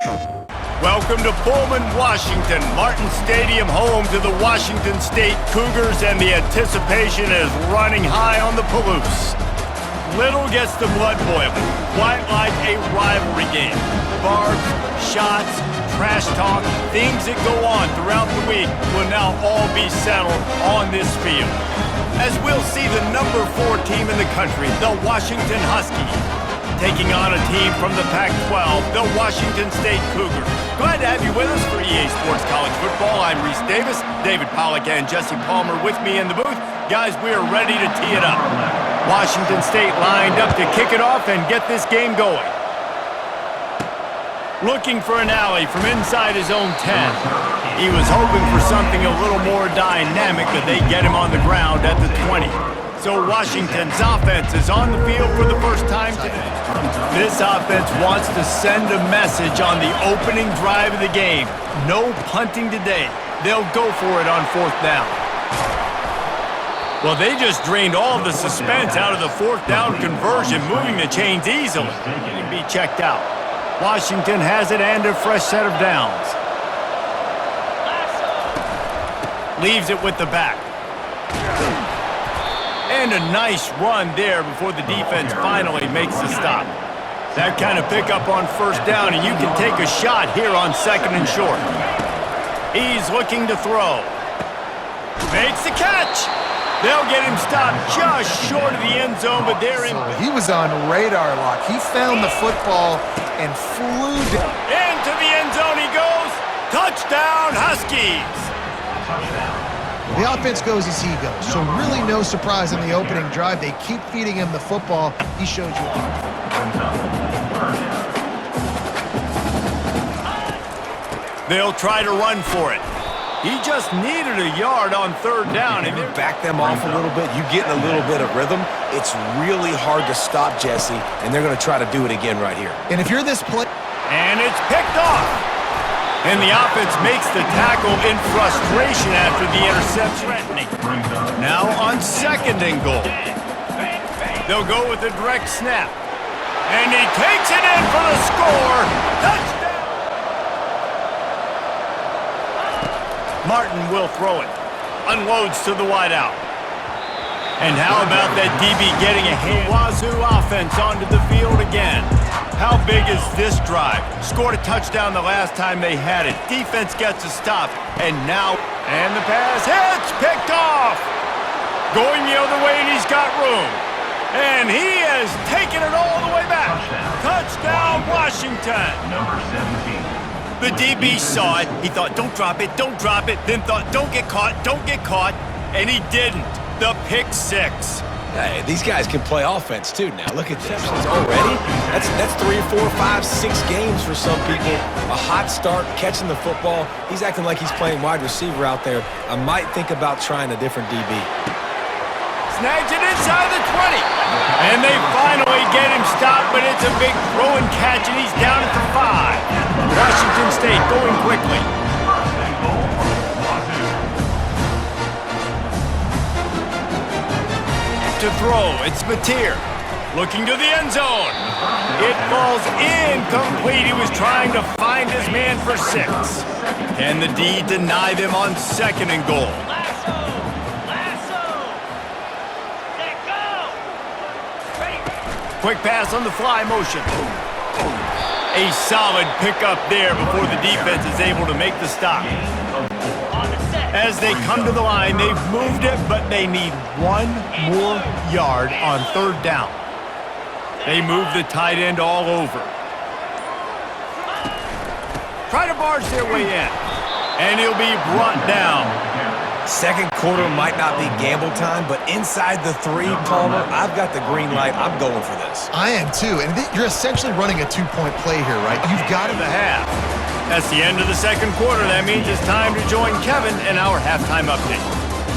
Welcome to Pullman, Washington. Martin Stadium, home to the Washington State Cougars, and the anticipation is running high on the Palouse. Little gets the blood boiling, quite like a rivalry game. Barbs, shots, trash talk, things that go on throughout the week will now all be settled on this field. As we'll see the number 4 team in the country, the Washington Huskies, taking on a team from the Pac-12, the Washington State Cougars. Glad to have you with us for EA Sports College Football. I'm Reese Davis, David Pollack, and Jesse Palmer with me in the booth. Guys, we are ready to tee it up. Washington State lined up to kick it off and get this game going. Looking for an alley from inside his own 10. He was hoping for something a little more dynamic, but they get him on the ground at the 20. So Washington's offense is on the field for the first time today. This offense wants to send a message on the opening drive of the game. No punting today. They'll go for it on 4th down. Well, they just drained all the suspense out of the 4th down conversion, moving the chains easily. He can be checked out. Washington has it and a fresh set of downs. Leaves it with the back. And a nice run there before the defense finally makes the stop. That kind of pickup on 1st down, and you can take a shot here on 2nd and short. He's looking to throw. Makes the catch. They'll get him stopped just short of the end zone, but they're in. He was on radar lock. He found the football and flew down. Into the end zone he goes. Touchdown, Huskies. The offense goes as he goes, so really no surprise in the opening drive. They keep feeding him the football. He showed you. They'll try to run for it. He just needed a yard on 3rd down. And you back them off a little bit, you get in a little bit of rhythm. It's really hard to stop Jesse, and they're going to try to do it again right here. And if you're this play... And it's picked off. And the offense makes the tackle in frustration after the interception. Now on 2nd and goal. They'll go with a direct snap. And he takes it in for the score. Touchdown! Martin will throw it. Unloads to the wideout. And how about that DB getting a hand? Wazoo offense onto the field again. How big is this drive? Scored a touchdown the last time they had it. Defense gets a stop. And now, and the pass hits, picked off. Going the other way, and he's got room. And he has taken it all the way back. Touchdown, Washington. Number 17. The DB saw it. He thought, don't drop it, don't drop it. Then thought, don't get caught, don't get caught. And he didn't. The pick 6. Hey, these guys can play offense too now. Look at this already. That's 3, 4, 5, 6 games for some people. A hot start, catching the football. He's acting like he's playing wide receiver out there. I might think about trying a different DB. Snags it inside the 20. And they finally get him stopped, but it's a big throw and catch, and he's down at the 5. Washington State going quickly. To throw, it's Mateer. Looking to the end zone. It falls incomplete. He was trying to find his man for 6. Can the D deny them on 2nd and goal? Quick pass on the fly motion. A solid pickup there before the defense is able to make the stop. As they come to the line, they've moved it, but they need 1 more yard on 3rd down. They move the tight end all over. Try to barge their way in, and he'll be brought down. 2nd quarter might not be gamble time, but inside the 3, Palmer, I've got the green light. I'm going for this. I am too, and you're essentially running a 2-point play here, right? You've got to the half. That's the end of the 2nd quarter. That means it's time to join Kevin in our halftime update.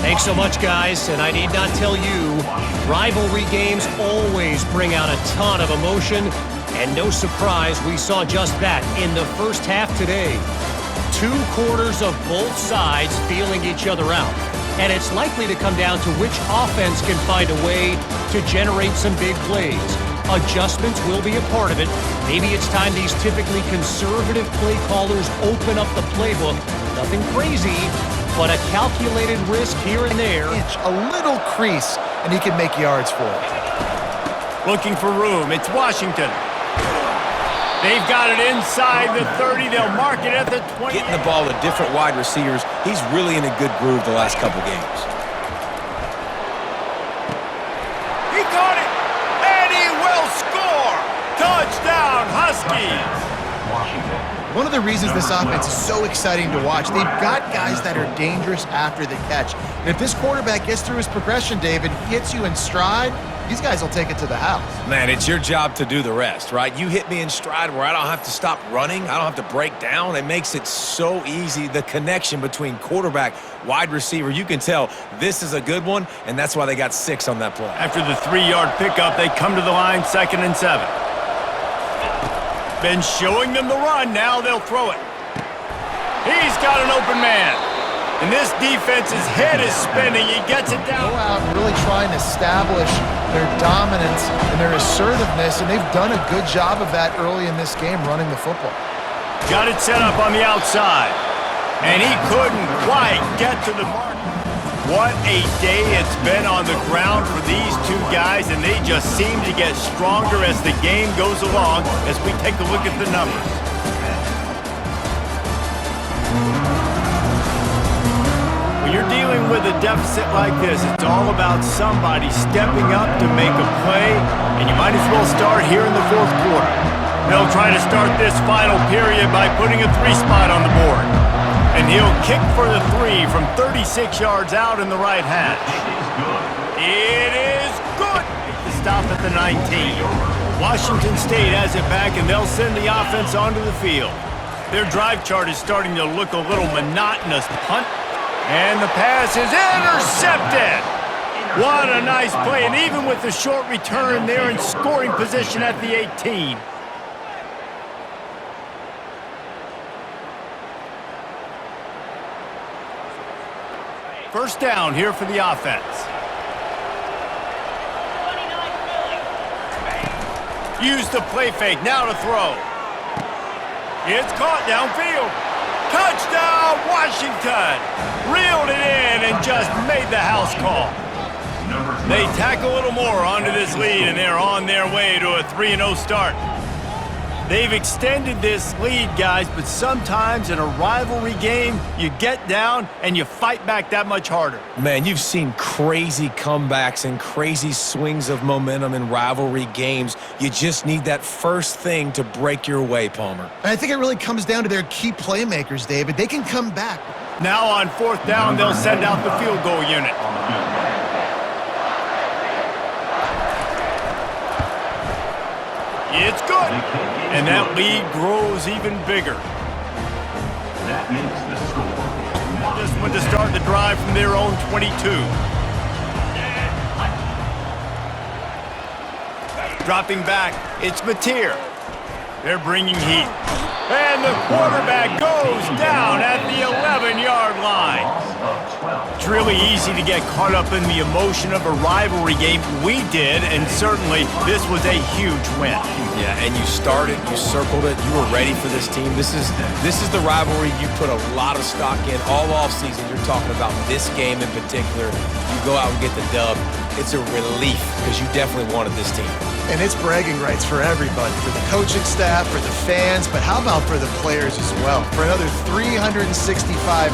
Thanks so much, guys, and I need not tell you, rivalry games always bring out a ton of emotion, and no surprise, we saw just that in the first half today. 2 quarters of both sides feeling each other out. And it's likely to come down to which offense can find a way to generate some big plays. Adjustments will be a part of it, Maybe it's time these typically conservative play callers open up the playbook. Nothing crazy, but a calculated risk here and there. A little crease, and he can make yards for it. Looking for room. It's Washington. They've got it inside the 30. They'll mark it at the 20. Getting the ball to different wide receivers. He's really in a good groove the last couple games. He caught it, and he will score. Touchdown, Huskies. One of the reasons this offense is so exciting to watch, they've got guys that are dangerous after the catch. And if this quarterback gets through his progression, David, hits you in stride, these guys will take it to the house. Man, it's your job to do the rest, right? You hit me in stride where I don't have to stop running. I don't have to break down. It makes it so easy, the connection between quarterback, wide receiver. You can tell this is a good one, and that's why they got 6 on that play. After the 3-yard pickup, they come to the line, 2nd and 7. Been showing them the run. Now they'll throw it. He's got an open man. And this defense's head is spinning. He gets it down. Go out and really try and establish their dominance and their assertiveness, and they've done a good job of that early in this game running the football. Got it set up on the outside. And he couldn't quite get to the mark. What a day it's been on the ground for these two guys, and they just seem to get stronger as the game goes along as we take a look at the numbers. When you're dealing with a deficit like this, it's all about somebody stepping up to make a play, and you might as well start here in the 4th quarter. They'll try to start this final period by putting a 3-spot on the board. And he'll kick for the 3 from 36 yards out in the right hash. It is good to stop at the 19. Washington State has it back, and they'll send the offense onto the field. Their drive chart is starting to look a little monotonous. Punt, and the pass is intercepted. What a nice play, and even with the short return, they're in scoring position at the 18. First down here for the offense. Use the play fake, now to throw. It's caught downfield. Touchdown, Washington! Reeled it in and just made the house call. They tack a little more onto this lead, and they're on their way to a 3-0 start. They've extended this lead, guys, but sometimes in a rivalry game, you get down and you fight back that much harder. Man, you've seen crazy comebacks and crazy swings of momentum in rivalry games. You just need that first thing to break your way, Palmer. And I think it really comes down to their key playmakers, David. They can come back. Now on 4th down, they'll send out the field goal unit. It's good. And that lead grows even bigger. That makes the score. This one to start the drive from their own 22. Dropping back, it's Mateer. They're bringing heat. And the quarterback goes down at the 11-yard line. It's really easy to get caught up in the emotion of a rivalry game. We did, and certainly this was a huge win. Yeah, and you started, you circled it, you were ready for this team. This is the rivalry you put a lot of stock in all offseason. You're talking about this game in particular. You go out and get the dub. It's a relief because you definitely wanted this team. And it's bragging rights for everybody, for the coaching staff, for the fans, but how about for the players as well? For another 365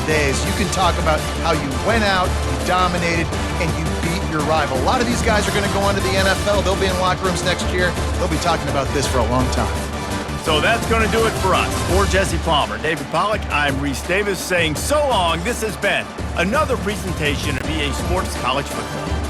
days, you can talk about how you went out, you dominated, and you beat your rival. A lot of these guys are going to go on to the NFL. They'll be in locker rooms next year. They'll be talking about this for a long time. So that's going to do it for us. For Jesse Palmer, David Pollack, I'm Reese Davis saying so long. This has been another presentation of EA Sports College Football.